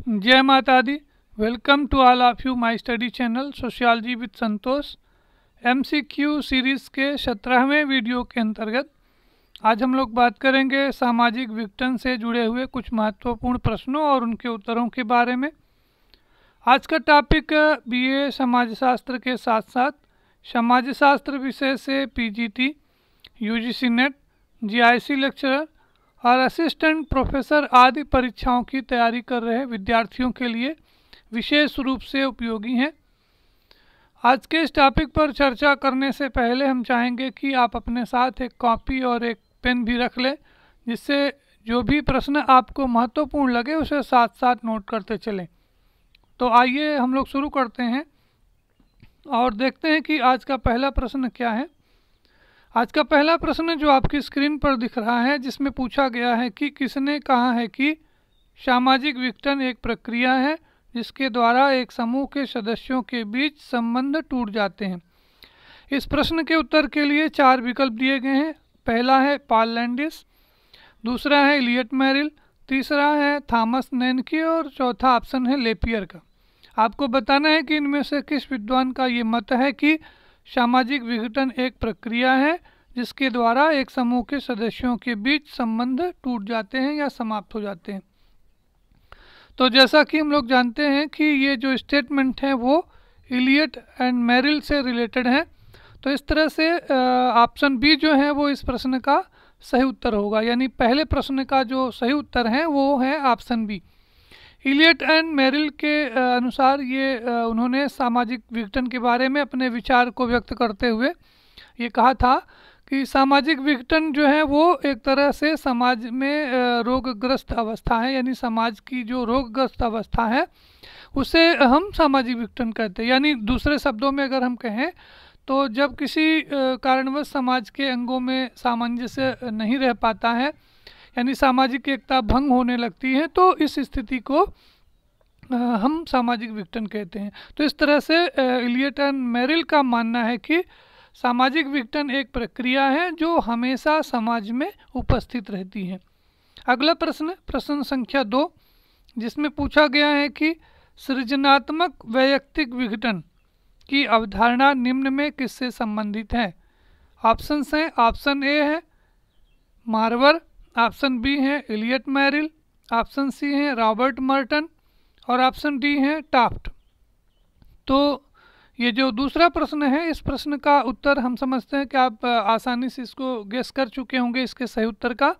जय माता दी। Welcome to all of you my study channel sociology with Santosh. MCQ series के 17वें वीडियो के अंतर्गत आज हम लोग बात करेंगे सामाजिक विघटन से जुड़े हुए कुछ महत्वपूर्ण प्रश्नों और उनके उत्तरों के बारे में। आज का टॉपिक बीए समाजशास्त्र के साथ साथ समाजशास्त्र विषय से PGT, UGC net, GIC lecturer और असिस्टेंट प्रोफेसर आदि परीक्षाओं की तैयारी कर रहे विद्यार्थियों के लिए विशेष रूप से उपयोगी हैं। आज के इस टॉपिक पर चर्चा करने से पहले हम चाहेंगे कि आप अपने साथ एक कॉपी और एक पेन भी रख लें, जिससे जो भी प्रश्न आपको महत्वपूर्ण लगे उसे साथ साथ नोट करते चलें। तो आइए हम लोग शुरू करते हैं और देखते हैं कि आज का पहला प्रश्न क्या है। आज का पहला प्रश्न जो आपकी स्क्रीन पर दिख रहा है, जिसमें पूछा गया है कि किसने कहा है कि सामाजिक विघटन एक प्रक्रिया है जिसके द्वारा एक समूह के सदस्यों के बीच संबंध टूट जाते हैं। इस प्रश्न के उत्तर के लिए 4 विकल्प दिए गए हैं। पहला है पॉल लैंडिस, दूसरा है इलियट मेरिल, तीसरा है थॉमस नैनकी और चौथा ऑप्शन है लेपियर का। आपको बताना है कि इनमें से किस विद्वान का ये मत है कि सामाजिक विघटन एक प्रक्रिया है जिसके द्वारा एक समूह के सदस्यों के बीच संबंध टूट जाते हैं या समाप्त हो जाते हैं। तो जैसा कि हम लोग जानते हैं कि ये जो स्टेटमेंट है वो इलियट एंड मेरिल से रिलेटेड है, तो इस तरह से ऑप्शन बी जो है वो इस प्रश्न का सही उत्तर होगा। यानी पहले प्रश्न का जो सही उत्तर है वो है option B. Elliott and Merrill के अनुसार ये उन्होंने सामाजिक विघटन के बारे में अपने विचार को व्यक्त करते हुए ये कहा था कि सामाजिक विघटन जो है वो एक तरह से समाज में रोगग्रस्त अवस्था है, यानी समाज की जो रोगग्रस्त अवस्था है उसे हम सामाजिक विघटन कहते हैं। यानी दूसरे शब्दों में अगर हम कहें तो जब किसी कारणवश समाज के अंगों में सामंजस्य नहीं रह पाता है, यानी सामाजिक एकता भंग होने लगती है, तो इस स्थिति को हम सामाजिक विघटन कहते हैं। तो इस तरह से इलियट एंड मेरिल का मानना है कि सामाजिक विघटन एक प्रक्रिया है जो हमेशा समाज में उपस्थित रहती है। अगला प्रश्न संख्या 2, जिसमें पूछा गया है कि सृजनात्मक वैयक्तिक विघटन की अवधारणा निम्न में किससे संबंधित है। ऑप्शन हैं, ऑप्शन ए है मार्वर, ऑप्शन बी है इलियट मेरिल, ऑप्शन सी है रॉबर्ट मर्टन और ऑप्शन डी है टाफ्ट। तो ये जो दूसरा प्रश्न है, इस प्रश्न का उत्तर हम समझते हैं कि आप आसानी से इसको गेस कर चुके होंगे इसके सही उत्तर का।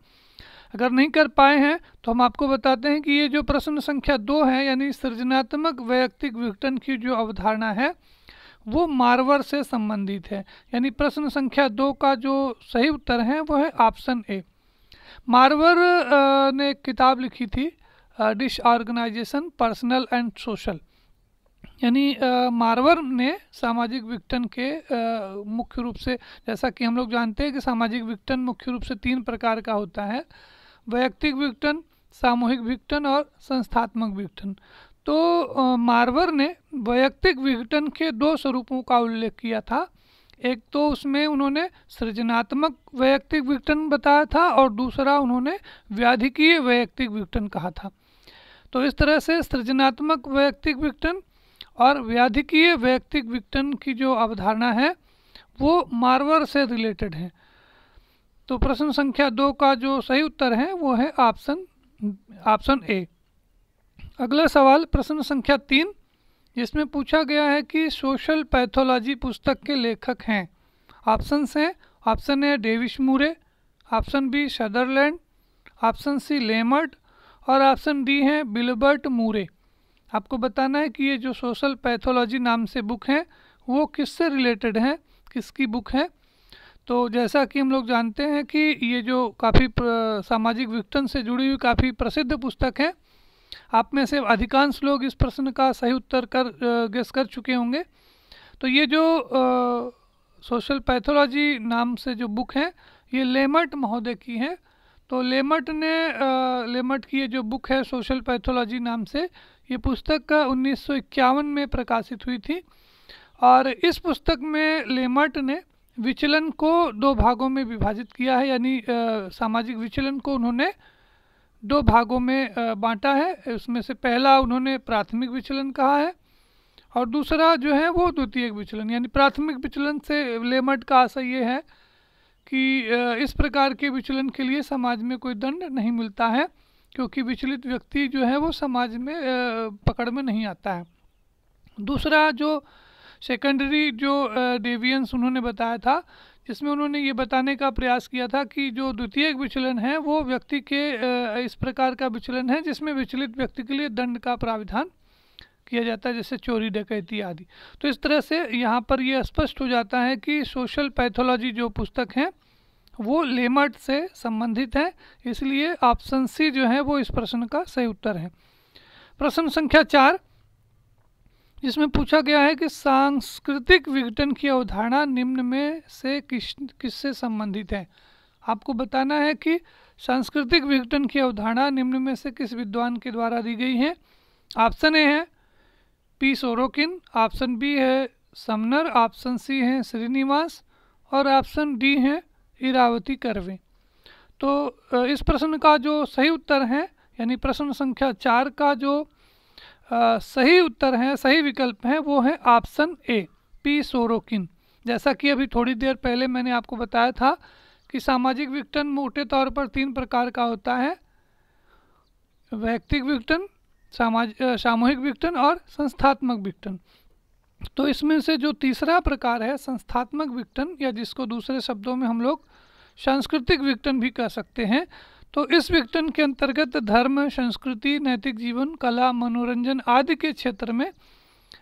अगर नहीं कर पाए हैं तो हम आपको बताते हैं कि ये जो प्रश्न संख्या 2 है, यानी सृजनात्मक वैयक्तिक विघटन की जो अवधारणा है वो मार्वर से संबंधित है। यानी प्रश्न संख्या 2 का जो सही उत्तर है वो है ऑप्शन ए। मार्वर ने एक किताब लिखी थी डिसऑर्गेनाइजेशन पर्सनल एंड सोशल। यानी मार्वर ने सामाजिक विघटन के मुख्य रूप से, जैसा कि हम लोग जानते हैं कि सामाजिक विघटन मुख्य रूप से 3 प्रकार का होता है: वैयक्तिक विघटन, सामूहिक विघटन और संस्थात्मक विघटन। तो मार्वर ने वैयक्तिक विघटन के 2 स्वरूपों का उल्लेख किया था। एक तो उसमें उन्होंने सृजनात्मक वैयक्तिक विघटन बताया था और दूसरा उन्होंने व्याधिकीय वैयक्तिक विघटन कहा था। तो इस तरह से सृजनात्मक वैयक्तिक विघटन और व्याधिकीय वैयक्तिक विघटन की जो अवधारणा है वो मार्वर से रिलेटेड है। तो प्रश्न संख्या 2 का जो सही उत्तर है वो है ऑप्शन ए। अगला सवाल प्रश्न संख्या 3, जिसमें पूछा गया है कि सोशल पैथोलॉजी पुस्तक के लेखक हैं। ऑप्शन हैं, option A Davis Moore, option B Sutherland, option C Lemert और ऑप्शन डी है बिलबर्ट मूरे। आपको बताना है कि ये जो सोशल पैथोलॉजी नाम से बुक है वो किससे रिलेटेड है, किसकी बुक है। तो जैसा कि हम लोग जानते हैं कि ये जो काफ़ी सामाजिक विघटन से जुड़ी हुई काफ़ी प्रसिद्ध पुस्तक है। आप में से अधिकांश लोग इस प्रश्न का सही उत्तर गेस कर चुके होंगे। तो ये जो सोशल पैथोलॉजी नाम से जो बुक है ये लेमर्ट महोदय की है। तो लेमर्ट की ये जो बुक है सोशल पैथोलॉजी नाम से, ये पुस्तक 1951 में प्रकाशित हुई थी। और इस पुस्तक में लेमर्ट ने विचलन को 2 भागों में विभाजित किया है। यानी सामाजिक विचलन को उन्होंने दो भागों में बांटा है। उसमें से पहला उन्होंने प्राथमिक विचलन कहा है और दूसरा जो है वो द्वितीयक विचलन। यानी प्राथमिक विचलन से लेमर्ट का आशय ये है कि इस प्रकार के विचलन के लिए समाज में कोई दंड नहीं मिलता है, क्योंकि विचलित व्यक्ति जो है वो समाज में पकड़ में नहीं आता है। दूसरा जो सेकेंडरी जो डेविएंस उन्होंने बताया था, जिसमें उन्होंने ये बताने का प्रयास किया था कि जो द्वितीयक विचलन है वो व्यक्ति के इस प्रकार का विचलन है जिसमें विचलित व्यक्ति के लिए दंड का प्राविधान किया जाता है, जैसे चोरी डकैती आदि। तो इस तरह से यहाँ पर ये स्पष्ट हो जाता है कि सोशल पैथोलॉजी जो पुस्तक है वो लेमर्ट से संबंधित है, इसलिए ऑप्शन सी जो है वो इस प्रश्न का सही उत्तर है। प्रश्न संख्या 4, जिसमें पूछा गया है कि सांस्कृतिक विघटन की अवधारणा निम्न में से किससे संबंधित है। आपको बताना है कि सांस्कृतिक विघटन की अवधारणा निम्न में से किस विद्वान के द्वारा दी गई है। ऑप्शन ए है पी सोरोकिन, ऑप्शन बी है समनर, ऑप्शन सी है श्रीनिवास और ऑप्शन डी है इरावती कर्वे। तो इस प्रश्न का जो सही उत्तर है, यानी प्रश्न संख्या 4 का जो सही उत्तर है, सही विकल्प है, वो है ऑप्शन ए पी सोरोकिन। जैसा कि अभी थोड़ी देर पहले मैंने आपको बताया था कि सामाजिक विघटन मोटे तौर पर 3 प्रकार का होता है, वैयक्तिक विघटन, सामूहिक विघटन और संस्थात्मक विघटन। तो इसमें से जो तीसरा प्रकार है संस्थात्मक विघटन, या जिसको दूसरे शब्दों में हम लोग सांस्कृतिक विघटन भी कह सकते हैं, तो इस विघटन के अंतर्गत धर्म, संस्कृति, नैतिक जीवन, कला, मनोरंजन आदि के क्षेत्र में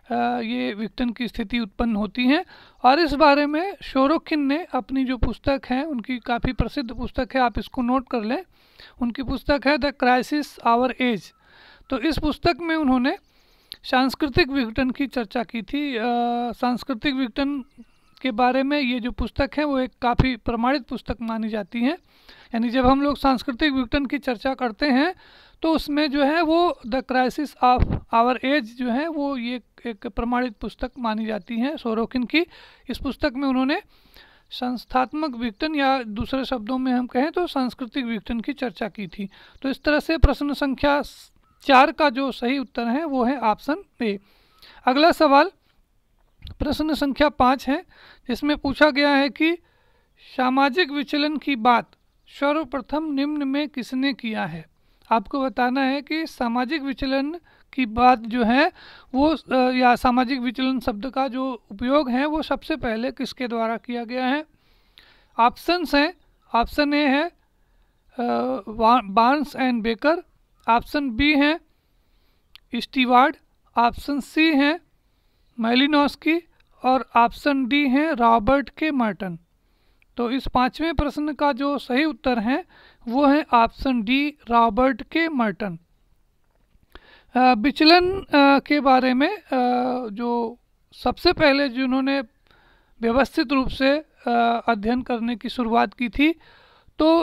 ये विघटन की स्थिति उत्पन्न होती है। और इस बारे में सोरोकिन ने अपनी जो पुस्तक है, उनकी काफ़ी प्रसिद्ध पुस्तक है, आप इसको नोट कर लें, उनकी पुस्तक है द क्राइसिस आवर एज। तो इस पुस्तक में उन्होंने सांस्कृतिक विघटन की चर्चा की थी। सांस्कृतिक विघटन के बारे में ये जो पुस्तक है वो एक काफ़ी प्रमाणित पुस्तक मानी जाती है। यानी जब हम लोग सांस्कृतिक विघटन की चर्चा करते हैं तो उसमें जो है वो the crisis of our age जो है वो ये एक प्रमाणित पुस्तक मानी जाती है सोरोकिन की। इस पुस्तक में उन्होंने संस्थात्मक विघटन, या दूसरे शब्दों में हम कहें तो सांस्कृतिक विघटन की चर्चा की थी। तो इस तरह से प्रश्न संख्या 4 का जो सही उत्तर है वो है ऑप्शन ए। अगला सवाल प्रश्न संख्या 5 है, जिसमें पूछा गया है कि सामाजिक विचलन की बात सर्वप्रथम निम्न में किसने किया है। आपको बताना है कि सामाजिक विचलन की बात जो है वो या सामाजिक विचलन शब्द का जो उपयोग है वो सबसे पहले किसके द्वारा किया गया है। ऑप्शंस हैं, ऑप्शन ए है Barnes and Baker, option B है स्टीवार्ड, ऑप्शन सी है मैलिनोस्की और ऑप्शन डी है रॉबर्ट के मर्टन। तो इस 5वें प्रश्न का जो सही उत्तर है वो है option D Robert K Merton. विचलन के बारे में जो सबसे पहले जिन्होंने व्यवस्थित रूप से अध्ययन करने की शुरुआत की थी, तो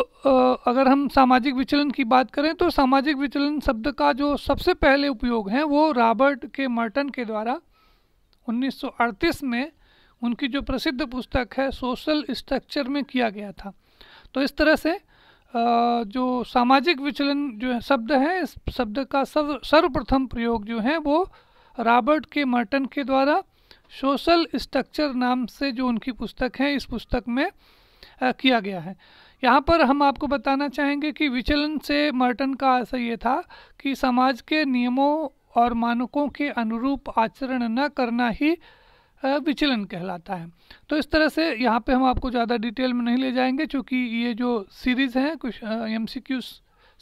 अगर हम सामाजिक विचलन की बात करें तो सामाजिक विचलन शब्द का जो सबसे पहले उपयोग है वो रॉबर्ट के मर्टन के द्वारा 1938 में उनकी जो प्रसिद्ध पुस्तक है सोशल स्ट्रक्चर में किया गया था। तो इस तरह से जो सामाजिक विचलन जो है शब्द है, इस शब्द का सर्वप्रथम प्रयोग जो है वो रॉबर्ट के मर्टन के द्वारा सोशल स्ट्रक्चर नाम से जो उनकी पुस्तक है, इस पुस्तक में किया गया है। यहाँ पर हम आपको बताना चाहेंगे कि विचलन से मर्टन का आशय ये था कि समाज के नियमों और मानकों के अनुरूप आचरण न करना ही विचलन कहलाता है। तो इस तरह से यहाँ पे हम आपको ज़्यादा डिटेल में नहीं ले जाएंगे, क्योंकि ये जो सीरीज़ है कुछ MCQ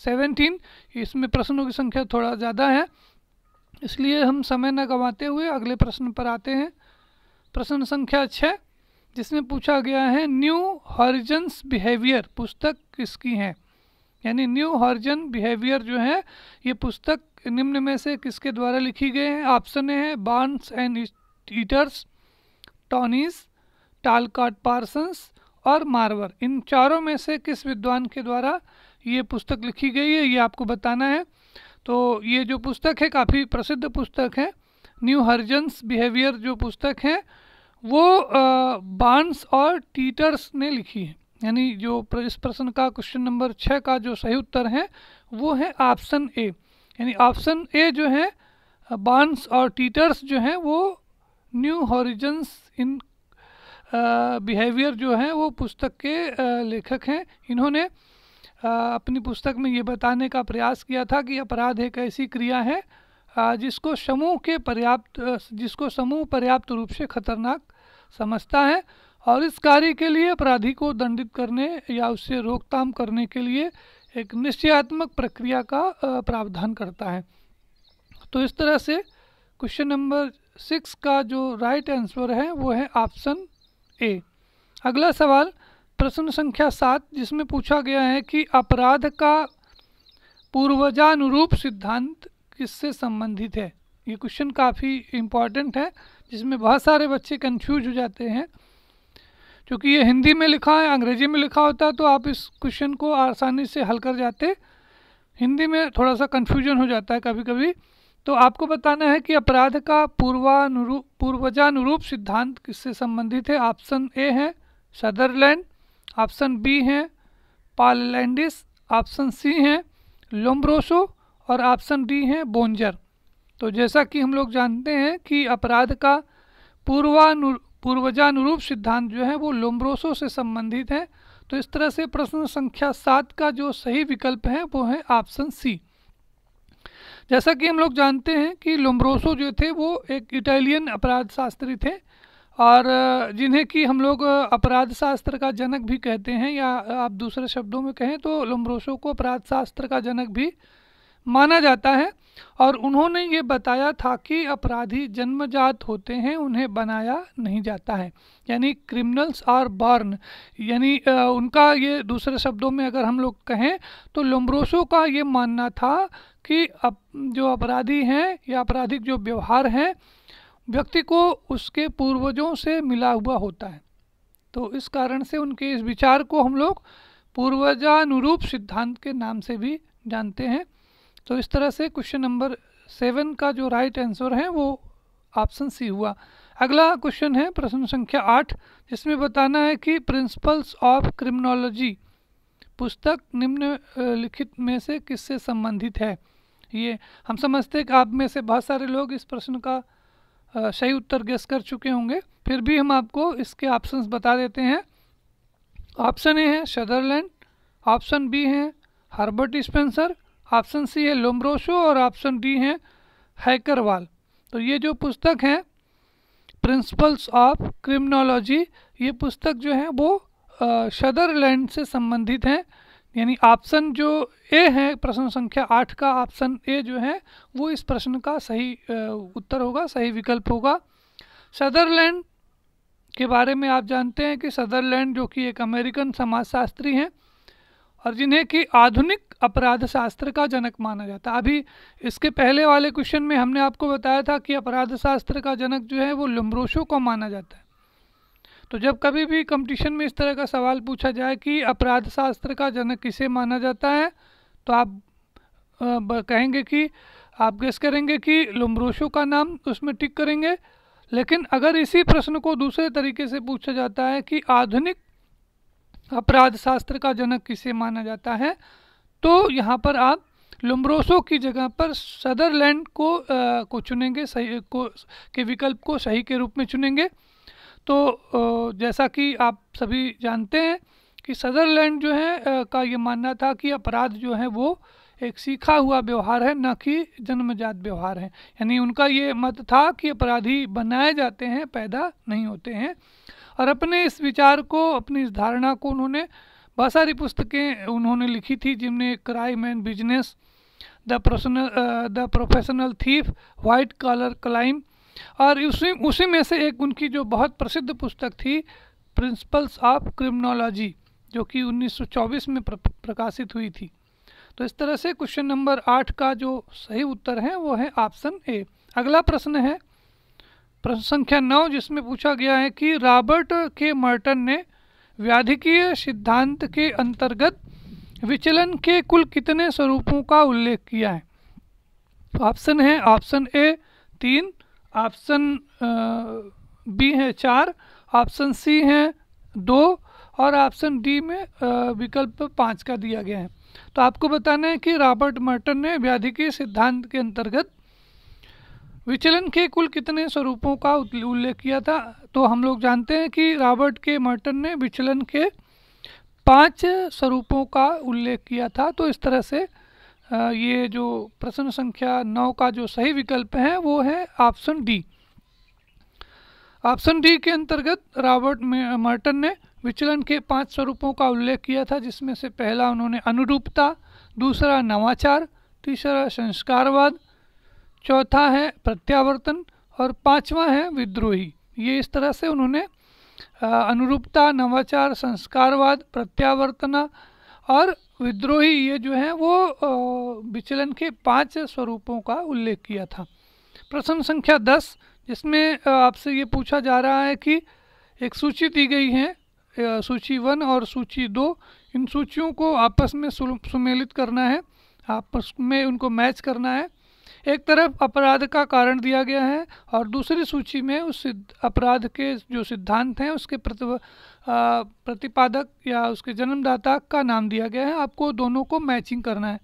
17, इसमें प्रश्नों की संख्या थोड़ा ज़्यादा है, इसलिए हम समय न गंवाते हुए अगले प्रश्न पर आते हैं। प्रश्न संख्या 6, जिसमें पूछा गया है न्यू हॉरिजन्स बिहेवियर पुस्तक किसकी है। यानी न्यू हॉरिजन बिहेवियर जो है ये पुस्तक निम्न में से किसके द्वारा लिखी गई है। ऑप्शन ए है बार्न्स एंड ईटर्स, टॉनीज, टालकाट पार्सन्स और मार्वर। इन चारों में से किस विद्वान के द्वारा ये पुस्तक लिखी गई है, ये आपको बताना है। तो ये जो पुस्तक है काफ़ी प्रसिद्ध पुस्तक है, न्यू हॉरिजन्स बिहेवियर जो पुस्तक है वो बार्न्स और टीटर्स ने लिखी है। यानी जो इस प्रश्न का क्वेश्चन नंबर 6 का जो सही उत्तर है वो है ऑप्शन ए। यानी ऑप्शन ए जो है बार्न्स और टीटर्स जो हैं वो न्यू हॉरिजन्स इन बिहेवियर जो है वो पुस्तक के लेखक हैं। इन्होंने अपनी पुस्तक में ये बताने का प्रयास किया था कि अपराध एक ऐसी क्रिया है जिसको समूह पर्याप्त रूप से खतरनाक समझता है और इस कार्य के लिए अपराधी को दंडित करने या उससे रोकथाम करने के लिए एक निश्चयात्मक प्रक्रिया का प्रावधान करता है। तो इस तरह से क्वेश्चन नंबर 6 का जो राइट आंसर है वो है ऑप्शन ए। अगला सवाल प्रश्न संख्या 7 जिसमें पूछा गया है कि अपराध का पूर्वजानुरूप सिद्धांत किससे संबंधित है। ये क्वेश्चन काफ़ी इम्पॉर्टेंट है जिसमें बहुत सारे बच्चे कंफ्यूज हो जाते हैं। क्योंकि ये हिंदी में लिखा है, अंग्रेजी में लिखा होता तो आप इस क्वेश्चन को आसानी से हल कर जाते। हिंदी में थोड़ा सा कन्फ्यूजन हो जाता है कभी कभी। तो आपको बताना है कि अपराध का पूर्वजानुरूप सिद्धांत किससे संबंधित है। ऑप्शन ए है सदरलैंड, ऑप्शन बी है पाललैंडिस, ऑप्शन सी है लोम्ब्रोसो और ऑप्शन डी है बोंजर। तो जैसा कि हम लोग जानते हैं कि अपराध का पूर्वजानुरूप सिद्धांत जो है वो लोम्ब्रोसो से संबंधित है। तो इस तरह से प्रश्न संख्या 7 का जो सही विकल्प है वो है ऑप्शन सी। जैसा कि हम लोग जानते हैं कि लोम्ब्रोसो जो थे वो एक इटालियन अपराध शास्त्री थे और जिन्हें कि हम लोग अपराध शास्त्र का जनक भी कहते हैं, या आप दूसरे शब्दों में कहें तो लोम्ब्रोसो को अपराध शास्त्र का जनक भी माना जाता है। और उन्होंने ये बताया था कि अपराधी जन्मजात होते हैं, उन्हें बनाया नहीं जाता है, यानी क्रिमिनल्स आर बॉर्न। यानी उनका ये दूसरे शब्दों में अगर हम लोग कहें तो लोम्ब्रोसो का ये मानना था कि जो अपराधी हैं या आपराधिक जो व्यवहार है व्यक्ति को उसके पूर्वजों से मिला हुआ होता है। तो इस कारण से उनके इस विचार को हम लोग पूर्वजानुरूप सिद्धांत के नाम से भी जानते हैं। तो इस तरह से क्वेश्चन नंबर 7 का जो राइट आंसर है वो ऑप्शन सी हुआ। अगला क्वेश्चन है प्रश्न संख्या 8 जिसमें बताना है कि प्रिंसिपल्स ऑफ क्रिमिनोलॉजी पुस्तक निम्नलिखित में से किससे संबंधित है। ये हम समझते हैं कि आप में से बहुत सारे लोग इस प्रश्न का सही उत्तर गेस कर चुके होंगे, फिर भी हम आपको इसके ऑप्शंस बता देते हैं। ऑप्शन ए है सदरलैंड, ऑप्शन बी है हर्बर्ट स्पेंसर, ऑप्शन सी है लोम्ब्रोसो और ऑप्शन डी है हैकरवाल। तो ये जो पुस्तक है प्रिंसिपल्स ऑफ क्रिमिनोलॉजी, ये पुस्तक जो है वो सदरलैंड से संबंधित है। यानी ऑप्शन जो ए है प्रश्न संख्या 8 का ऑप्शन ए जो है वो इस प्रश्न का सही उत्तर होगा, सही विकल्प होगा। सदरलैंड के बारे में आप जानते हैं कि सदरलैंड जो कि एक अमेरिकन समाजशास्त्री हैं और जिन्हें कि आधुनिक अपराध शास्त्र का जनक माना जाता है। अभी इसके पहले वाले क्वेश्चन में हमने आपको बताया था कि अपराध शास्त्र का जनक जो है वो लोम्ब्रोसो को माना जाता है। तो जब कभी भी कंपटीशन में इस तरह का सवाल पूछा जाए कि अपराध शास्त्र का जनक किसे माना जाता है तो आप कहेंगे कि आप गेस करेंगे कि लोम्ब्रोसो का नाम उसमें टिक करेंगे। लेकिन अगर इसी प्रश्न को दूसरे तरीके से पूछा जाता है कि आधुनिक अपराध शास्त्र का जनक किसे माना जाता है तो यहाँ पर आप लोम्ब्रोसो की जगह पर सदरलैंड को चुनेंगे, सही को के विकल्प को सही के रूप में चुनेंगे। तो जैसा कि आप सभी जानते हैं कि सदरलैंड जो है का ये मानना था कि अपराध जो है वो एक सीखा हुआ व्यवहार है, न कि जन्मजात व्यवहार है। यानी उनका ये मत था कि अपराधी बनाए जाते हैं, पैदा नहीं होते हैं। और अपने इस विचार को, अपनी इस धारणा को उन्होंने बहुत सारी पुस्तकें उन्होंने लिखी थी जिनमें crime and business, the professional thief, white collar crime, और उसी में से एक उनकी जो बहुत प्रसिद्ध पुस्तक थी प्रिंसिपल्स ऑफ क्रिमिनोलॉजी जो कि 1924 में प्रकाशित हुई थी। तो इस तरह से क्वेश्चन नंबर 8 का जो सही उत्तर है वो है ऑप्शन ए। अगला प्रश्न है प्रश्न संख्या 9 जिसमें पूछा गया है कि रॉबर्ट के मर्टन ने व्याधिकीय सिद्धांत के अंतर्गत विचलन के कुल कितने स्वरूपों का उल्लेख किया है। ऑप्शन है ऑप्शन ए 3, ऑप्शन बी है 4, ऑप्शन सी है 2 और ऑप्शन डी में विकल्प 5 का दिया गया है। तो आपको बताना है कि रॉबर्ट मर्टन ने व्याधिकी सिद्धांत के अंतर्गत विचलन के कुल कितने स्वरूपों का उल्लेख किया था। तो हम लोग जानते हैं कि रॉबर्ट के मर्टन ने विचलन के 5 स्वरूपों का उल्लेख किया था। तो इस तरह से ये जो प्रश्न संख्या 9 का जो सही विकल्प है वो है ऑप्शन डी। ऑप्शन डी के अंतर्गत रॉबर्ट मर्टन ने विचलन के 5 स्वरूपों का उल्लेख किया था, जिसमें से पहला उन्होंने अनुरूपता, दूसरा नवाचार, तीसरा संस्कारवाद, चौथा है प्रत्यावर्तन और 5वां है विद्रोही। ये इस तरह से उन्होंने अनुरूपता, नवाचार, संस्कारवाद, प्रत्यावर्तन और विद्रोही ये जो है वो विचलन के 5 स्वरूपों का उल्लेख किया था। प्रश्न संख्या 10, जिसमें आपसे ये पूछा जा रहा है कि एक सूची दी गई है, सूची 1 और सूची 2, इन सूचियों को आपस में सुमेलित करना है, आपस में उनको मैच करना है। एक तरफ अपराध का कारण दिया गया है और दूसरी सूची में उस अपराध के जो सिद्धांत हैं उसके प्रतिपादक या उसके जन्मदाता का नाम दिया गया है। आपको दोनों को मैचिंग करना है।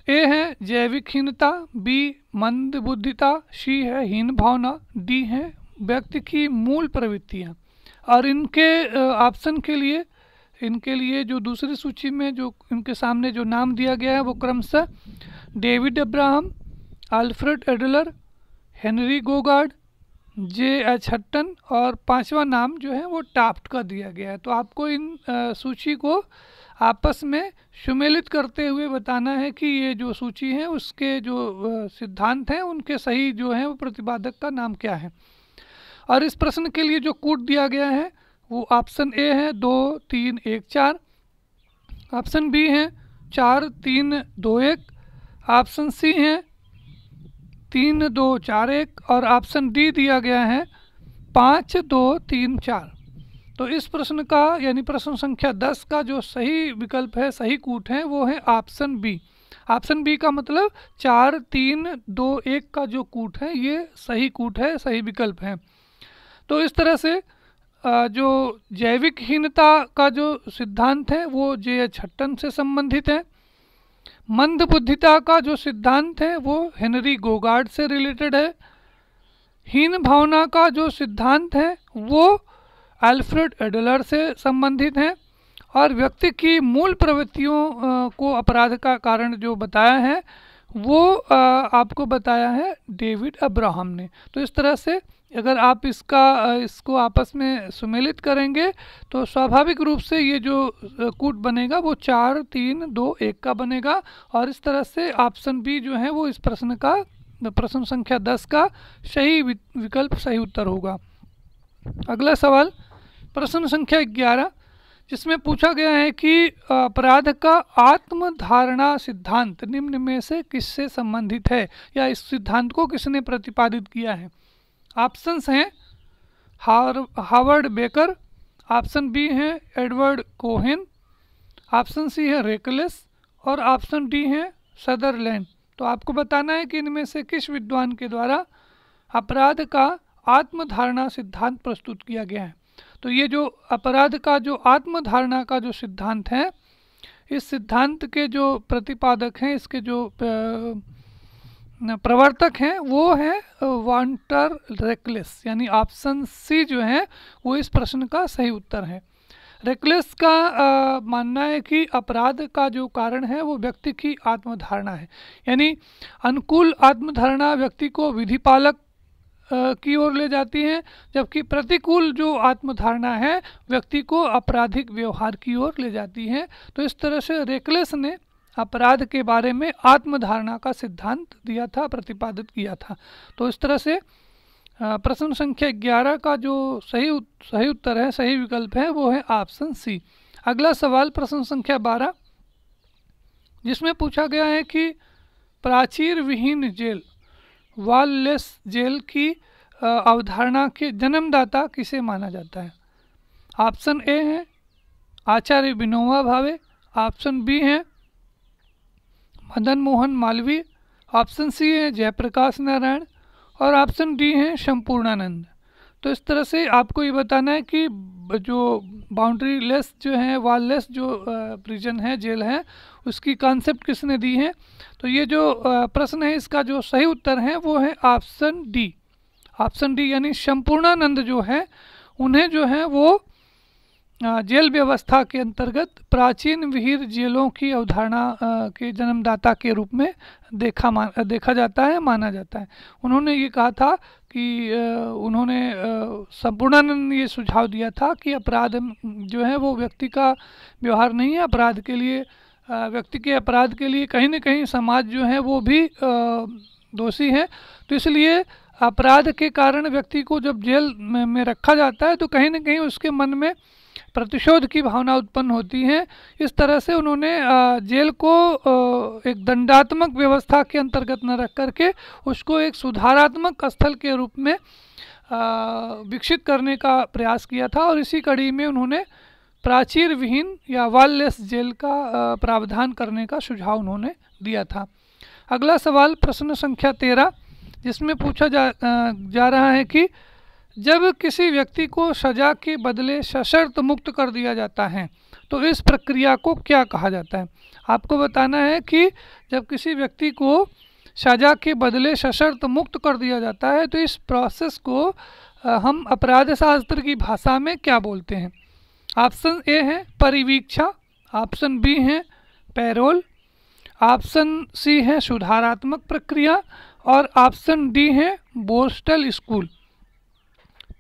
ए है जैविक हीनता, बी मंद बुद्धिता, सी है हीन भावना, डी है व्यक्ति की मूल प्रवृत्तियाँ। और इनके ऑप्शन इनके लिए जो दूसरी सूची में जो इनके सामने जो नाम दिया गया है वो क्रमशः David Abraham, Alfred Adler, Henry Goddard, J.H. Hutton और 5वां नाम जो है वो टाफ्ट का दिया गया है। तो आपको इन सूची को आपस में सुमेलित करते हुए बताना है कि ये जो सूची है उसके जो सिद्धांत हैं उनके सही जो है वो प्रतिपादक का नाम क्या है। और इस प्रश्न के लिए जो कोड दिया गया है वो ऑप्शन ए है 2 3 1 4, ऑप्शन बी है 4 3 2 1, ऑप्शन सी है 3 2 4 1 और ऑप्शन डी दिया गया है 5 2 3 4। तो इस प्रश्न का यानी प्रश्न संख्या 10 का जो सही विकल्प है, सही कूट है, वो है ऑप्शन बी। ऑप्शन बी का मतलब 4 3 2 1 का जो कूट है ये सही कूट है, सही विकल्प है। तो इस तरह से जो जैविक हीनता का जो सिद्धांत है वो J.H. हट्टन से संबंधित है। मंद बुद्धिता का जो सिद्धांत है वो हेनरी गोगार्ड से रिलेटेड है। हीन भावना का जो सिद्धांत है वो अल्फ्रेड एडलर से संबंधित है। और व्यक्ति की मूल प्रवृत्तियों को अपराध का कारण जो बताया है वो आपको बताया है डेविड अब्राहम ने। तो इस तरह से अगर आप इसको आपस में सुमेलित करेंगे तो स्वाभाविक रूप से ये जो कूट बनेगा वो 4 3 2 1 का बनेगा। और इस तरह से ऑप्शन बी जो है वो इस प्रश्न संख्या 10 का सही विकल्प, सही उत्तर होगा। अगला सवाल प्रश्न संख्या 11, जिसमें पूछा गया है कि अपराध का आत्मधारणा सिद्धांत निम्न में से किससे संबंधित है या इस सिद्धांत को किसने प्रतिपादित किया है। ऑप्शंस हैं हावर्ड बेकर, ऑप्शन बी है एडवर्ड कोहेन, ऑप्शन सी है रेकलेस और ऑप्शन डी है सदरलैंड। तो आपको बताना है कि इनमें से किस विद्वान के द्वारा अपराध का आत्मधारणा सिद्धांत प्रस्तुत किया गया है। तो ये जो अपराध का जो आत्मधारणा का जो सिद्धांत है, इस सिद्धांत के जो प्रतिपादक हैं, इसके जो प्रवर्तक हैं वो है वाल्टर रेकलेस, यानी ऑप्शन सी जो है वो इस प्रश्न का सही उत्तर है। रेकलेस का मानना है कि अपराध का जो कारण है वो व्यक्ति की आत्मधारणा है, यानी अनुकूल आत्मधारणा व्यक्ति को विधिपालक की ओर ले जाती है, जबकि प्रतिकूल जो आत्मधारणा है व्यक्ति को आपराधिक व्यवहार की ओर ले जाती है। तो इस तरह से रेकलेस ने अपराध के बारे में आत्मधारणा का सिद्धांत दिया था, प्रतिपादित किया था। तो इस तरह से प्रश्न संख्या 11 का जो सही उत्तर है, सही विकल्प है वो है ऑप्शन सी। अगला सवाल प्रश्न संख्या 12, जिसमें पूछा गया है कि प्राचीर विहीन जेल, वॉललेस जेल की अवधारणा के जन्मदाता किसे माना जाता है। ऑप्शन ए है आचार्य विनोबा भावे, ऑप्शन बी है मदन मोहन मालवीय, ऑप्शन सी है जयप्रकाश नारायण और ऑप्शन डी है संपूर्णानंद। तो इस तरह से आपको ये बताना है कि जो बाउंड्री लेस जो है, वॉल लेस जो प्रिजन है, जेल है, उसकी कॉन्सेप्ट किसने दी है? तो ये जो प्रश्न है इसका जो सही उत्तर है वो है ऑप्शन डी। ऑप्शन डी यानी संपूर्णानंद जो है उन्हें जो है वो जेल व्यवस्था के अंतर्गत प्राचीन विहीर जेलों की अवधारणा के जन्मदाता के रूप में देखा जाता है, माना जाता है। उन्होंने ये कहा था कि उन्होंने संपूर्णानंद ने ये सुझाव दिया था कि अपराध जो है वो व्यक्ति का व्यवहार नहीं है। अपराध के लिए व्यक्ति के अपराध के लिए कहीं न कहीं समाज जो है वो भी दोषी है। तो इसलिए अपराध के कारण व्यक्ति को जब जेल में रखा जाता है तो कहीं न कहीं उसके मन में प्रतिशोध की भावना उत्पन्न होती है। इस तरह से उन्होंने जेल को एक दंडात्मक व्यवस्था के अंतर्गत न रख करके उसको एक सुधारात्मक स्थल के रूप में विकसित करने का प्रयास किया था, और इसी कड़ी में उन्होंने प्राचीर विहीन या वॉललेस जेल का प्रावधान करने का सुझाव उन्होंने दिया था। अगला सवाल प्रश्न संख्या 13, जिसमें पूछा जा रहा है कि जब किसी व्यक्ति को सजा के बदले सशर्त मुक्त कर दिया जाता है तो इस प्रक्रिया को क्या कहा जाता है? आपको बताना है कि जब किसी व्यक्ति को सजा के बदले सशर्त मुक्त कर दिया जाता है तो इस प्रोसेस को हम अपराध शास्त्र की भाषा में क्या बोलते हैं? ऑप्शन ए है परिवीक्षा, ऑप्शन बी है पैरोल, ऑप्शन सी है सुधारात्मक प्रक्रिया, और ऑप्शन डी है बोस्टल स्कूल।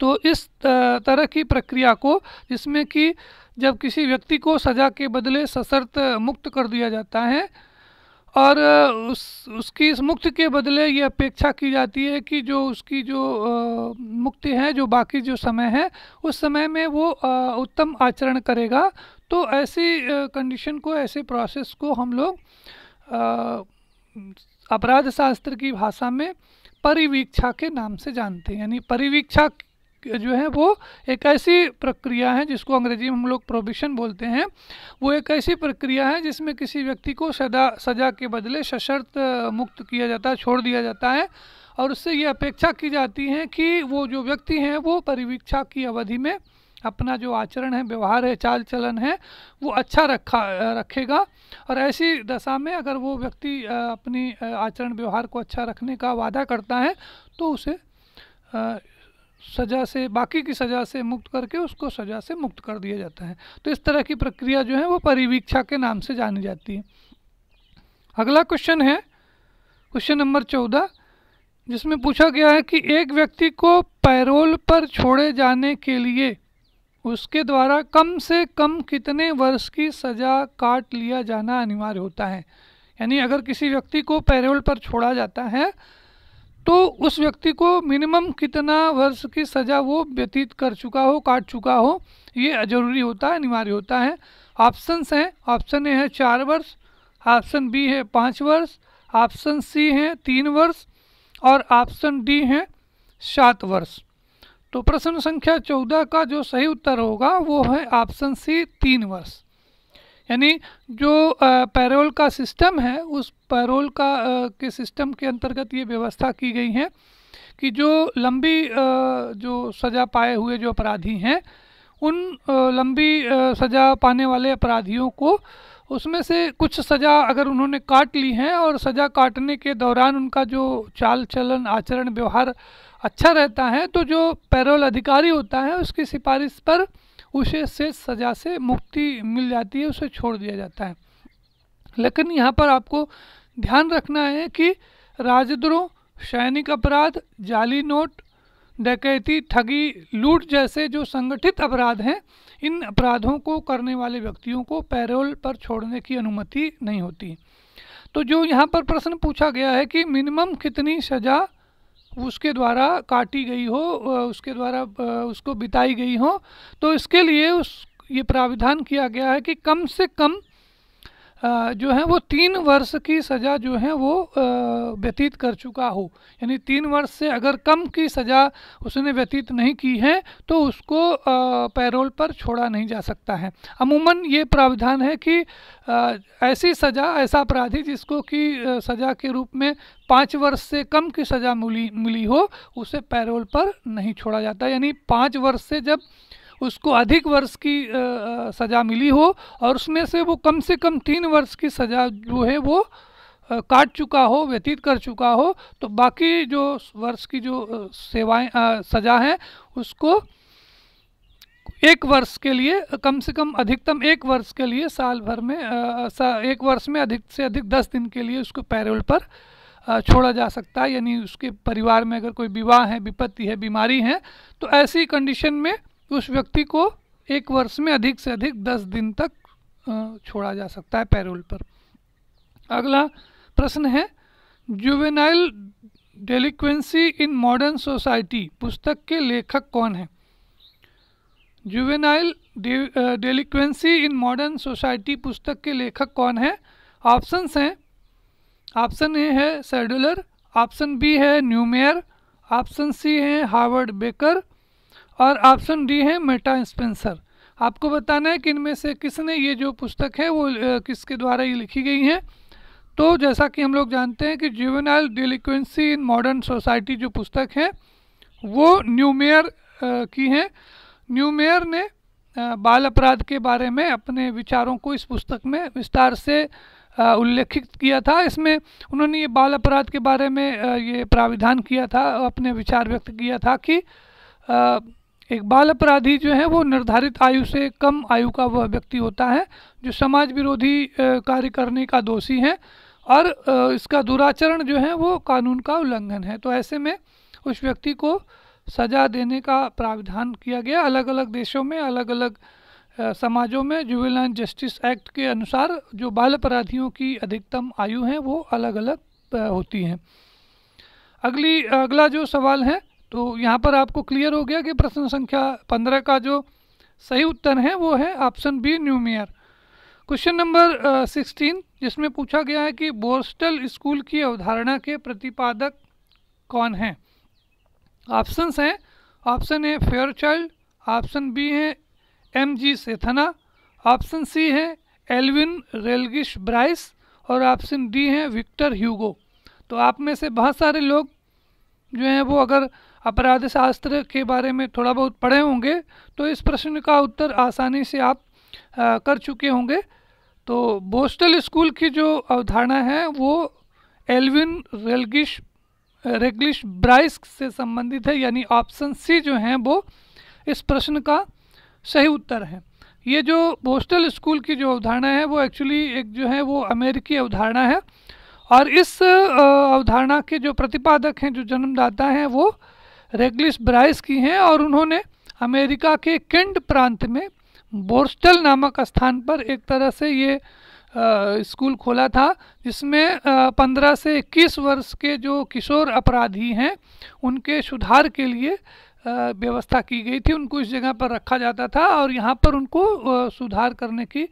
तो इस तरह की प्रक्रिया को, जिसमें कि जब किसी व्यक्ति को सज़ा के बदले सशर्त मुक्त कर दिया जाता है और उसकी इस मुक्ति के बदले ये अपेक्षा की जाती है कि जो उसकी जो मुक्ति है, जो बाकी जो समय है उस समय में वो उत्तम आचरण करेगा, तो ऐसी कंडीशन को, ऐसे प्रोसेस को हम लोग अपराध शास्त्र की भाषा में परिवीक्षा के नाम से जानते हैं। यानी परिवीक्षा जो है वो एक ऐसी प्रक्रिया है जिसको अंग्रेजी में हम लोग प्रोबिशन बोलते हैं। वो एक ऐसी प्रक्रिया है जिसमें किसी व्यक्ति को सजा के बदले सशर्त मुक्त किया जाता है, छोड़ दिया जाता है, और उससे ये अपेक्षा की जाती है कि वो जो व्यक्ति हैं वो परिवीक्षा की अवधि में अपना जो आचरण है, व्यवहार है, चाल चलन है, वो अच्छा रखेगा। और ऐसी दशा में अगर वो व्यक्ति अपनी आचरण व्यवहार को अच्छा रखने का वादा करता है तो उसे सज़ा से, बाकी की सज़ा से मुक्त करके उसको सज़ा से मुक्त कर दिया जाता है। तो इस तरह की प्रक्रिया जो है वो परिवीक्षा के नाम से जानी जाती है। अगला क्वेश्चन है क्वेश्चन नंबर 14, जिसमें पूछा गया है कि एक व्यक्ति को पैरोल पर छोड़े जाने के लिए उसके द्वारा कम से कम कितने वर्ष की सज़ा काट लिया जाना अनिवार्य होता है। यानी अगर किसी व्यक्ति को पैरोल पर छोड़ा जाता है तो उस व्यक्ति को मिनिमम कितना वर्ष की सज़ा वो व्यतीत कर चुका हो, काट चुका हो, ये जरूरी होता है, अनिवार्य होता है। ऑप्शंस हैं, ऑप्शन ए है 4 वर्ष, ऑप्शन बी है 5 वर्ष, ऑप्शन सी है 3 वर्ष, और ऑप्शन डी है 7 वर्ष। तो प्रश्न संख्या 14 का जो सही उत्तर होगा वो है ऑप्शन सी 3 वर्ष। यानी जो पैरोल का सिस्टम है, उस पैरोल का के सिस्टम के अंतर्गत ये व्यवस्था की गई है कि जो लंबी जो सज़ा पाए हुए जो अपराधी हैं, उन लंबी सज़ा पाने वाले अपराधियों को उसमें से कुछ सज़ा अगर उन्होंने काट ली है और सज़ा काटने के दौरान उनका जो चाल चलन, आचरण, व्यवहार अच्छा रहता है, तो जो पैरोल अधिकारी होता है उसकी सिफारिश पर उसे शेष सज़ा से मुक्ति मिल जाती है, उसे छोड़ दिया जाता है। लेकिन यहाँ पर आपको ध्यान रखना है कि राजद्रोह, सैनिक अपराध, जाली नोट, डकैती, ठगी, लूट जैसे जो संगठित अपराध हैं, इन अपराधों को करने वाले व्यक्तियों को पैरोल पर छोड़ने की अनुमति नहीं होती। तो जो यहाँ पर प्रश्न पूछा गया है कि मिनिमम कितनी सज़ा उसके द्वारा काटी गई हो, उसके द्वारा उसको बिताई गई हो, तो इसके लिए ये प्राविधान किया गया है कि कम से कम जो है वो 3 वर्ष की सज़ा जो है वो व्यतीत कर चुका हो। यानी 3 वर्ष से अगर कम की सज़ा उसने व्यतीत नहीं की है तो उसको पैरोल पर छोड़ा नहीं जा सकता है। अमूमन ये प्राविधान है कि ऐसी सज़ा, ऐसा अपराधी जिसको कि सज़ा के रूप में 5 वर्ष से कम की सज़ा मिली हो, उसे पैरोल पर नहीं छोड़ा जाता। यानी 5 वर्ष से जब उसको अधिक वर्ष की सज़ा मिली हो और उसमें से वो कम से कम 3 वर्ष की सज़ा जो है वो काट चुका हो, व्यतीत कर चुका हो, तो बाकी जो वर्ष की जो सेवाएं सज़ा है उसको 1 वर्ष के लिए, कम से कम अधिकतम 1 वर्ष के लिए, साल भर में 1 वर्ष में अधिक से अधिक 10 दिन के लिए उसको पैरोल पर छोड़ा जा सकता है। यानी उसके परिवार में अगर कोई विवाह है, विपत्ति है, बीमारी है, तो ऐसी कंडीशन में उस व्यक्ति को 1 वर्ष में अधिक से अधिक 10 दिन तक छोड़ा जा सकता है पैरोल पर। अगला प्रश्न है, जुवेनाइल डेलिक्वेंसी इन मॉडर्न सोसाइटी पुस्तक के लेखक कौन है? जुवेनाइल डेलिक्वेंसी इन मॉडर्न सोसाइटी पुस्तक के लेखक कौन है? ऑप्शंस हैं, ऑप्शन ए है सैडलर, ऑप्शन बी है न्यूमेयर, ऑप्शन सी है हार्वर्ड बेकर और ऑप्शन डी है मेटा स्पेंसर। आपको बताना है कि इनमें से किसने ये जो पुस्तक है वो किसके द्वारा ये लिखी गई है। तो जैसा कि हम लोग जानते हैं कि जुवेनाइल डेलिक्वेंसी इन मॉडर्न सोसाइटी जो पुस्तक है वो न्यूमेयर की है। न्यूमेयर ने बाल अपराध के बारे में अपने विचारों को इस पुस्तक में विस्तार से उल्लेखित किया था। इसमें उन्होंने ये बाल अपराध के बारे में ये प्राविधान किया था, अपने विचार व्यक्त किया था कि एक बाल अपराधी जो है वो निर्धारित आयु से कम आयु का वह व्यक्ति होता है जो समाज विरोधी कार्य करने का दोषी है और इसका दुराचरण जो है वो कानून का उल्लंघन है। तो ऐसे में उस व्यक्ति को सज़ा देने का प्रावधान किया गया। अलग अलग देशों में, अलग अलग समाजों में जुवेनाइल जस्टिस एक्ट के अनुसार जो बाल अपराधियों की अधिकतम आयु है वो अलग अलग होती हैं। अगला जो सवाल है, तो यहाँ पर आपको क्लियर हो गया कि प्रश्न संख्या 15 का जो सही उत्तर है वो है ऑप्शन बी न्यूमेयर। क्वेश्चन नंबर 16 जिसमें पूछा गया है कि बोर्स्टल स्कूल की अवधारणा के प्रतिपादक कौन हैं? ऑप्शंस हैं, option A Fairchild, option B है M.G. सेथना, ऑप्शन सी है एल्विन रेलगिश ब्राइस और ऑप्शन डी है विक्टर ह्यूगो। तो आप में से बहुत सारे लोग जो हैं वो अगर अपराध शास्त्र के बारे में थोड़ा बहुत पढ़े होंगे तो इस प्रश्न का उत्तर आसानी से आप कर चुके होंगे। तो बोस्टल स्कूल की जो अवधारणा है वो एल्विन रेगलिश ब्राइस से संबंधित है, यानी ऑप्शन सी जो है वो इस प्रश्न का सही उत्तर है। ये जो बोस्टल स्कूल की जो अवधारणा है वो एक्चुअली एक जो है वो अमेरिकी अवधारणा है और इस अवधारणा के जो प्रतिपादक हैं, जो जन्मदाता हैं, वो रेगलिश ब्राइस की हैं और उन्होंने अमेरिका के केंट प्रांत में बोस्टल नामक स्थान पर एक तरह से ये स्कूल खोला था जिसमें 15 से 21 वर्ष के जो किशोर अपराधी हैं उनके सुधार के लिए व्यवस्था की गई थी। उनको इस जगह पर रखा जाता था और यहाँ पर उनको सुधार करने की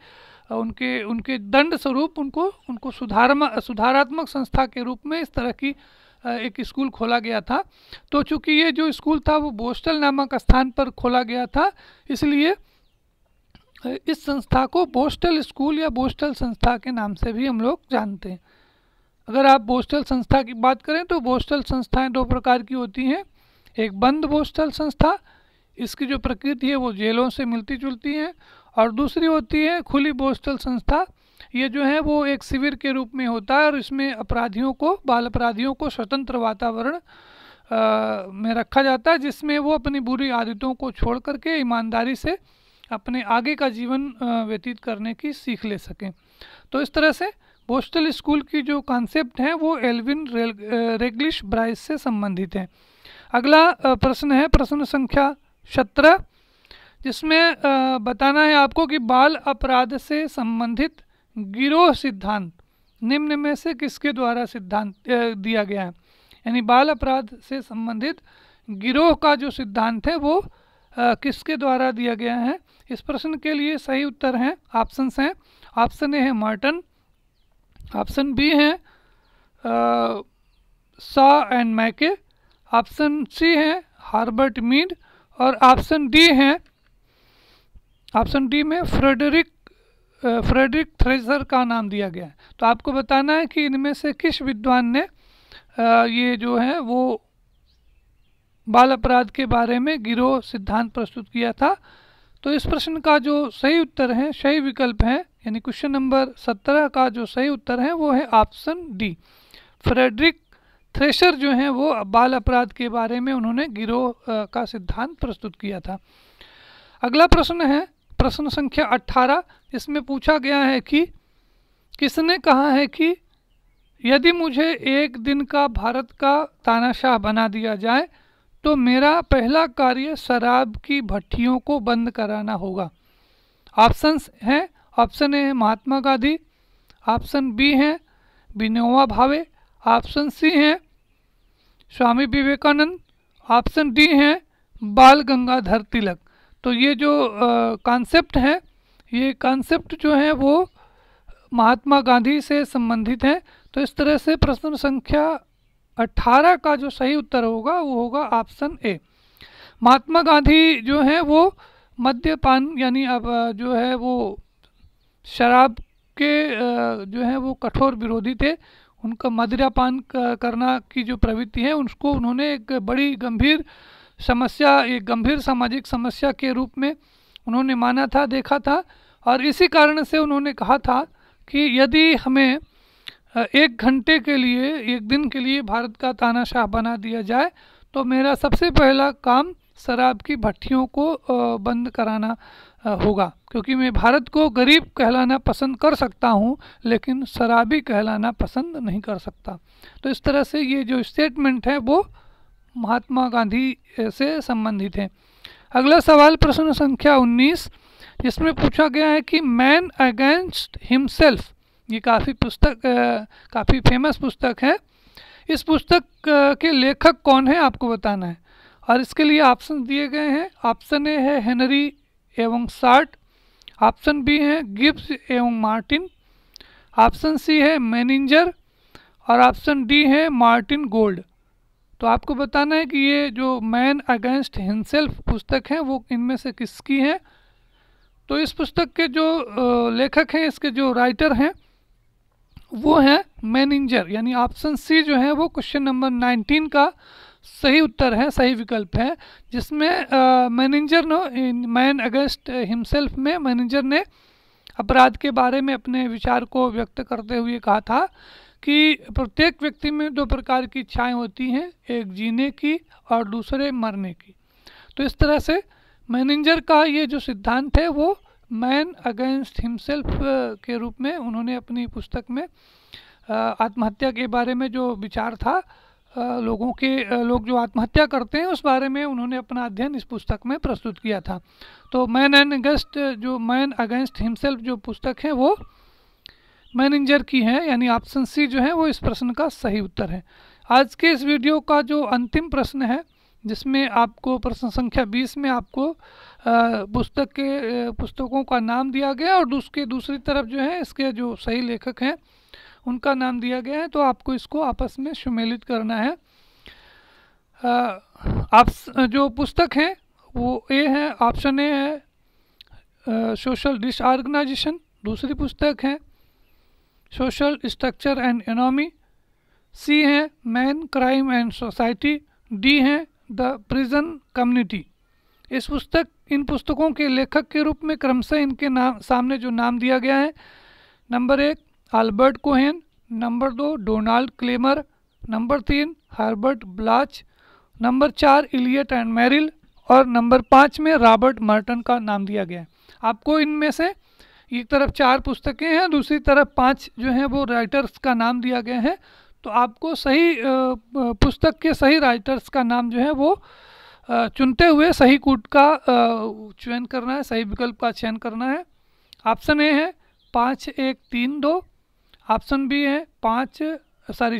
उनके दंड स्वरूप उनको सुधारात्मक संस्था के रूप में इस तरह की एक स्कूल खोला गया था। तो चूँकि ये जो स्कूल था वो बोस्टल नामक स्थान पर खोला गया था, इसलिए इस संस्था को बोस्टल स्कूल या बोस्टल संस्था के नाम से भी हम लोग जानते हैं। अगर आप बोस्टल संस्था की बात करें तो बोस्टल संस्थाएं 2 प्रकार की होती हैं। एक बंद बोस्टल संस्था, इसकी जो प्रकृति है वो जेलों से मिलती जुलती है, और दूसरी होती है खुली बोस्टल संस्था। ये जो है वो एक शिविर के रूप में होता है और इसमें बाल अपराधियों को स्वतंत्र वातावरण में रखा जाता है जिसमें वो अपनी बुरी आदतों को छोड़ करके ईमानदारी से अपने आगे का जीवन व्यतीत करने की सीख ले सकें। तो इस तरह से बोस्टल स्कूल की जो कॉन्सेप्ट है वो एल्विन रेगलिश ब्राइस से संबंधित है। अगला प्रश्न है प्रश्न संख्या 17 जिसमें बताना है आपको कि बाल अपराध से संबंधित गिरोह सिद्धांत निम्न में से किसके द्वारा सिद्धांत दिया गया है। यानी बाल अपराध से संबंधित गिरोह का जो सिद्धांत है वो किसके द्वारा दिया गया है। इस प्रश्न के लिए सही उत्तर हैं, ऑप्शंस हैं, ऑप्शन ए है मार्टन, ऑप्शन बी है शॉ एंड मैके, ऑप्शन सी है हार्बर्ट मीड और ऑप्शन डी में फ्रेडरिक थ्रेजर का नाम दिया गया है। तो आपको बताना है कि इनमें से किस विद्वान ने ये जो है वो बाल अपराध के बारे में गिरोह सिद्धांत प्रस्तुत किया था। तो इस प्रश्न का जो सही उत्तर है, सही विकल्प है, यानी क्वेश्चन नंबर 17 का जो सही उत्तर है वो है ऑप्शन डी। फ्रेडरिक थ्रेशर जो है वो बाल अपराध के बारे में उन्होंने गिरोह का सिद्धांत प्रस्तुत किया था। अगला प्रश्न है प्रश्न संख्या 18। इसमें पूछा गया है कि किसने कहा है कि यदि मुझे एक दिन का भारत का तानाशाह बना दिया जाए तो मेरा पहला कार्य शराब की भट्टियों को बंद कराना होगा। ऑप्शंस हैं, ऑप्शन ए है महात्मा गांधी, ऑप्शन बी है विनोबा भावे, ऑप्शन सी है स्वामी विवेकानंद, ऑप्शन डी है बाल गंगाधर तिलक। तो ये जो कॉन्सेप्ट है, ये कॉन्सेप्ट जो है वो महात्मा गांधी से संबंधित है। तो इस तरह से प्रश्न संख्या 18 का जो सही उत्तर होगा वो होगा ऑप्शन ए। महात्मा गांधी जो है वो मद्यपान यानी अब जो है वो शराब के जो है वो कठोर विरोधी थे। उनका मदिरापान करना की जो प्रवृत्ति है उसको उन्होंने एक बड़ी गंभीर समस्या, एक गंभीर सामाजिक समस्या के रूप में उन्होंने माना था, देखा था। और इसी कारण से उन्होंने कहा था कि यदि हमें एक घंटे के लिए, एक दिन के लिए भारत का तानाशाह बना दिया जाए तो मेरा सबसे पहला काम शराब की भट्टियों को बंद कराना होगा, क्योंकि मैं भारत को गरीब कहलाना पसंद कर सकता हूं लेकिन शराबी कहलाना पसंद नहीं कर सकता। तो इस तरह से ये जो स्टेटमेंट है वो महात्मा गांधी से संबंधित है। अगला सवाल प्रश्न संख्या 19, जिसमें पूछा गया है कि मैन अगेंस्ट हिमसेल्फ, ये काफ़ी फेमस पुस्तक है। इस पुस्तक के लेखक कौन है आपको बताना है और इसके लिए ऑप्शन दिए गए हैं। ऑप्शन ए है हेनरी एवं सार्ट, ऑप्शन बी है गिब्स एवं मार्टिन, ऑप्शन सी है मेनिंजर और ऑप्शन डी है मार्टिन गोल्ड। तो आपको बताना है कि ये जो मैन अगेंस्ट हिमसेल्फ पुस्तक है वो इनमें से किसकी है। तो इस पुस्तक के जो लेखक हैं, इसके जो राइटर हैं वो है मेनिंजर, यानी ऑप्शन सी जो है वो क्वेश्चन नंबर 19 का सही उत्तर है, सही विकल्प है, जिसमें मेनिंजर ने मैन अगेंस्ट हिमसेल्फ में मेनिंजर ने अपराध के बारे में अपने विचार को व्यक्त करते हुए कहा था कि प्रत्येक व्यक्ति में दो प्रकार की इच्छाएं होती हैं, एक जीने की और दूसरे मरने की। तो इस तरह से मेनिंजर का ये जो सिद्धांत है वो मैन अगेंस्ट हिमसेल्फ के रूप में उन्होंने अपनी पुस्तक में आत्महत्या के बारे में जो विचार था, लोग जो आत्महत्या करते हैं उस बारे में उन्होंने अपना अध्ययन इस पुस्तक में प्रस्तुत किया था। तो मैन अगेंस्ट हिमसेल्फ जो पुस्तक है वो मेनिंजर की है, यानी ऑप्शन सी जो है वो इस प्रश्न का सही उत्तर है। आज के इस वीडियो का जो अंतिम प्रश्न है, जिसमें आपको प्रश्न संख्या 20 में आपको पुस्तकों का नाम दिया गया और दूसरी तरफ जो है इसके जो सही लेखक हैं उनका नाम दिया गया है। तो आपको इसको आपस में सम्मिलित करना है। आप जो पुस्तक है वो ए है, ऑप्शन ए है सोशल डिसऑर्गेनाइजेशन, दूसरी पुस्तक है सोशल स्ट्रक्चर एंड इकोनॉमी, सी है man crime and society, D है द प्रिजन कम्युनिटी। इन पुस्तकों के लेखक के रूप में क्रमशः इनके सामने जो नाम दिया गया है, number 1 Albert Cohen, number 2 Donald Clemmer, number 3 Herbert Bloch, number 4 Elliott and Merrill और नंबर 5 में रॉबर्ट मर्टन का नाम दिया गया है। आपको इनमें से एक तरफ 4 पुस्तकें हैं, दूसरी तरफ 5 जो हैं वो राइटर्स का नाम दिया गया है। तो आपको सही पुस्तक के सही राइटर्स का नाम जो है वो चुनते हुए सही कूट का चयन करना है, सही विकल्प का चयन करना है। ऑप्शन ए है 5 1 3 2, ऑप्शन बी है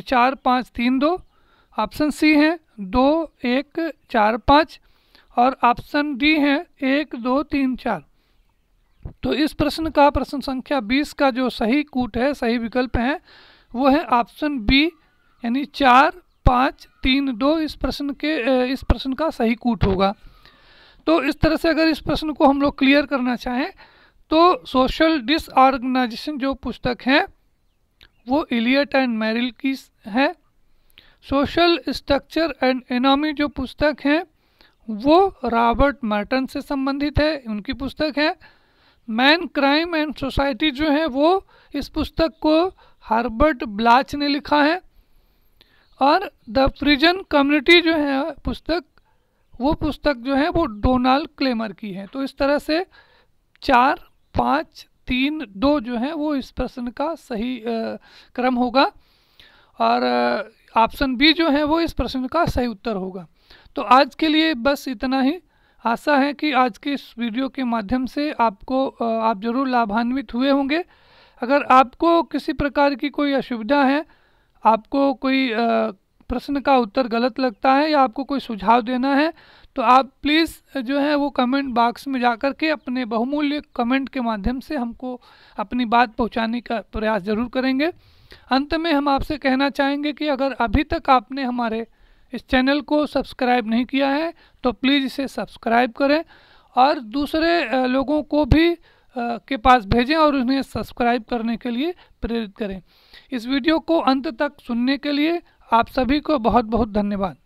4 5 3 2, ऑप्शन सी है 2 1 4 5 और ऑप्शन डी है 1 2 3 4। तो इस प्रश्न का प्रश्न संख्या 20 का जो सही कूट है, सही विकल्प है वो है ऑप्शन बी, यानी 4 5 3 2 इस प्रश्न का सही कूट होगा। तो इस तरह से अगर इस प्रश्न को हम लोग क्लियर करना चाहें तो सोशल डिसऑर्गेनाइजेशन जो पुस्तक है वो इलियट एंड मेरिल की है। सोशल स्ट्रक्चर एंड इकोनॉमी जो पुस्तक है वो रॉबर्ट मर्टन से संबंधित है, उनकी पुस्तक है। मैन, क्राइम एंड सोसाइटी जो है वो इस पुस्तक को हर्बर्ट ब्लाच ने लिखा है। और द प्रिजन कम्युनिटी जो है पुस्तक, वो पुस्तक जो है वो डोनाल्ड क्लेमर की है। तो इस तरह से 4, 5, 3, 2 जो है वो इस प्रश्न का सही क्रम होगा और ऑप्शन बी जो है वो इस प्रश्न का सही उत्तर होगा। तो आज के लिए बस इतना ही। आशा है कि आज के इस वीडियो के माध्यम से आपको आप ज़रूर लाभान्वित हुए होंगे। अगर आपको किसी प्रकार की कोई असुविधा है, आपको कोई प्रश्न का उत्तर गलत लगता है या आपको कोई सुझाव देना है, तो आप प्लीज़ जो है वो कमेंट बॉक्स में जाकर के अपने बहुमूल्य कमेंट के माध्यम से हमको अपनी बात पहुंचाने का प्रयास ज़रूर करेंगे। अंत में हम आपसे कहना चाहेंगे कि अगर अभी तक आपने हमारे इस चैनल को सब्सक्राइब नहीं किया है तो प्लीज़ इसे सब्सक्राइब करें और दूसरे लोगों को भी के पास भेजें और उन्हें सब्सक्राइब करने के लिए प्रेरित करें। इस वीडियो को अंत तक सुनने के लिए आप सभी को बहुत बहुत धन्यवाद।